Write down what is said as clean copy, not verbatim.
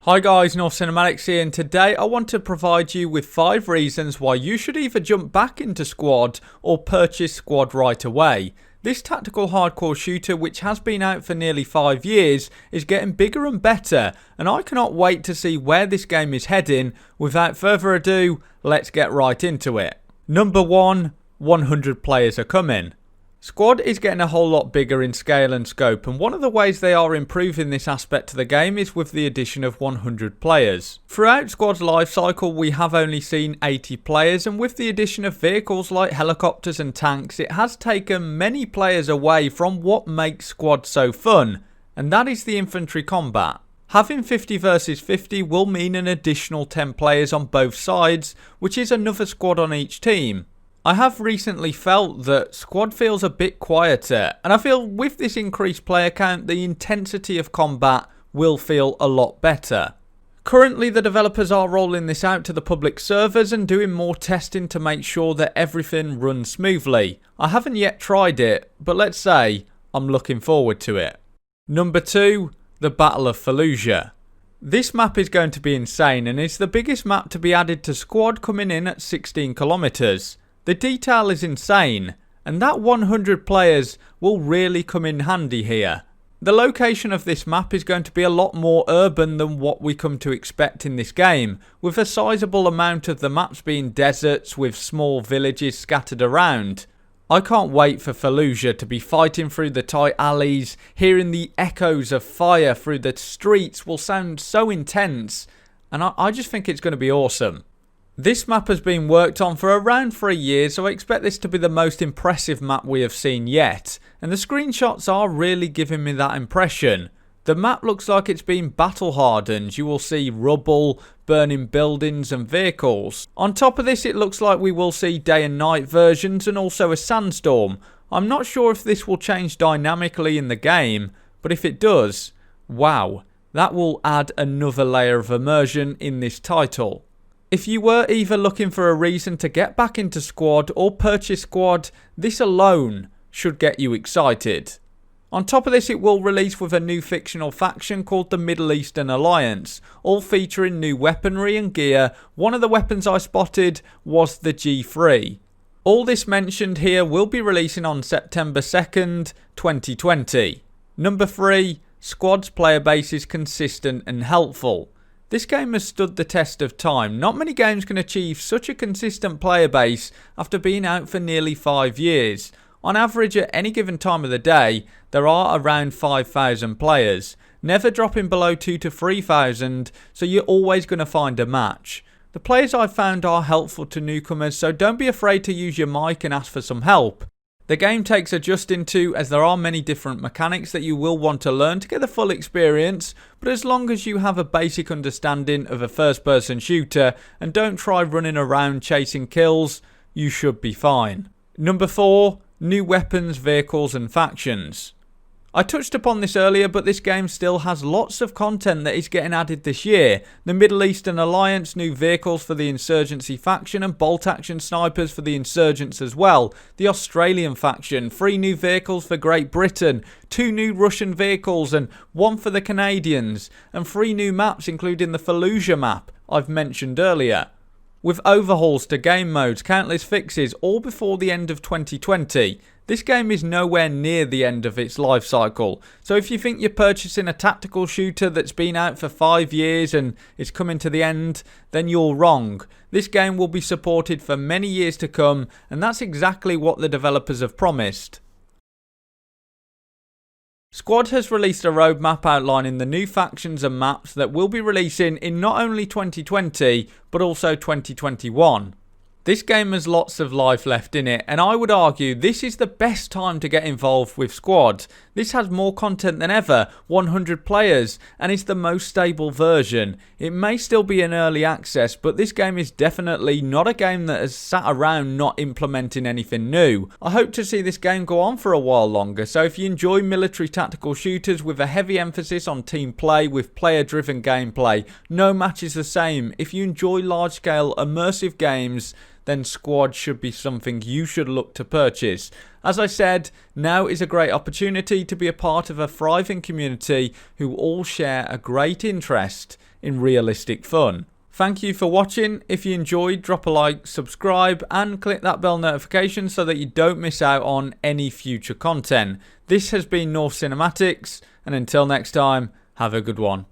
Hi guys, North Cinematics here, and today I want to provide you with 5 reasons why you should either jump back into Squad or purchase Squad right away. This tactical hardcore shooter, which has been out for nearly 5 years, is getting bigger and better, and I cannot wait to see where this game is heading. Without further ado, let's get right into it. Number 1, 100 players are coming. Squad is getting a whole lot bigger in scale and scope, and one of the ways they are improving this aspect to the game is with the addition of 100 players. Throughout Squad's life cycle, we have only seen 80 players, and with the addition of vehicles like helicopters and tanks, it has taken many players away from what makes Squad so fun, and that is the infantry combat. Having 50 versus 50 will mean an additional 10 players on both sides, which is another squad on each team. I have recently felt that Squad feels a bit quieter, and I feel with this increased player count, the intensity of combat will feel a lot better. Currently, the developers are rolling this out to the public servers and doing more testing to make sure that everything runs smoothly. I haven't yet tried it, but let's say I'm looking forward to it. Number 2, the Battle of FALLUJAH. This map is going to be insane, and it's the biggest map to be added to Squad, coming in at 16 kilometers. The detail is insane, and that 100 players will really come in handy here. The location of this map is going to be a lot more urban than what we come to expect in this game, with a sizable amount of the maps being deserts with small villages scattered around. I can't wait for FALLUJAH to be fighting through the tight alleys. Hearing the echoes of fire through the streets will sound so intense, and I just think it's going to be awesome. This map has been worked on for around 3 years, so I expect this to be the most impressive map we have seen yet, and the screenshots are really giving me that impression. The map looks like it's been battle hardened. You will see rubble, burning buildings and vehicles. On top of this, it looks like we will see day and night versions and also a sandstorm. I'm not sure if this will change dynamically in the game, but if it does, wow, that will add another layer of immersion in this title. If you were either looking for a reason to get back into Squad or purchase Squad, this alone should get you excited. On top of this, it will release with a new fictional faction called the Middle Eastern Alliance, all featuring new weaponry and gear. One of the weapons I spotted was the G3. All this mentioned here will be releasing on September 2nd, 2020. Number 3, Squad's player base is consistent and helpful. This game has stood the test of time. Not many games can achieve such a consistent player base after being out for nearly 5 years. On average, at any given time of the day, there are around 5,000 players, never dropping below 2,000 to 3,000, so you're always going to find a match. The players I've found are helpful to newcomers, so don't be afraid to use your mic and ask for some help. The game takes adjusting to, as there are many different mechanics that you will want to learn to get the full experience, but as long as you have a basic understanding of a first-person shooter and don't try running around chasing kills, you should be fine. Number 4, new weapons, vehicles and factions. I touched upon this earlier, but this game still has lots of content that is getting added this year. The Middle Eastern Alliance, new vehicles for the Insurgency faction and bolt action snipers for the Insurgents as well. The Australian faction, 3 new vehicles for Great Britain, 2 new Russian vehicles and 1 for the Canadians, and 3 new maps including the FALLUJAH map I've mentioned earlier. With overhauls to game modes, countless fixes, all before the end of 2020. This game is nowhere near the end of its life cycle, so if you think you're purchasing a tactical shooter that's been out for 5 years and is coming to the end, then you're wrong. This game will be supported for many years to come, and that's exactly what the developers have promised. Squad has released a roadmap outlining the new factions and maps that will be releasing in not only 2020, but also 2021. This game has lots of life left in it, and I would argue this is the best time to get involved with Squad. This has more content than ever, 100 players, and is the most stable version. It may still be in early access, but this game is definitely not a game that has sat around not implementing anything new. I hope to see this game go on for a while longer, so if you enjoy military tactical shooters with a heavy emphasis on team play with player-driven gameplay, no match is the same. If you enjoy large-scale immersive games, then Squad should be something you should look to purchase. As I said, now is a great opportunity to be a part of a thriving community who all share a great interest in realistic fun. Thank you for watching. If you enjoyed, drop a like, subscribe, and click that bell notification so that you don't miss out on any future content. This has been North Cinematics, and until next time, have a good one.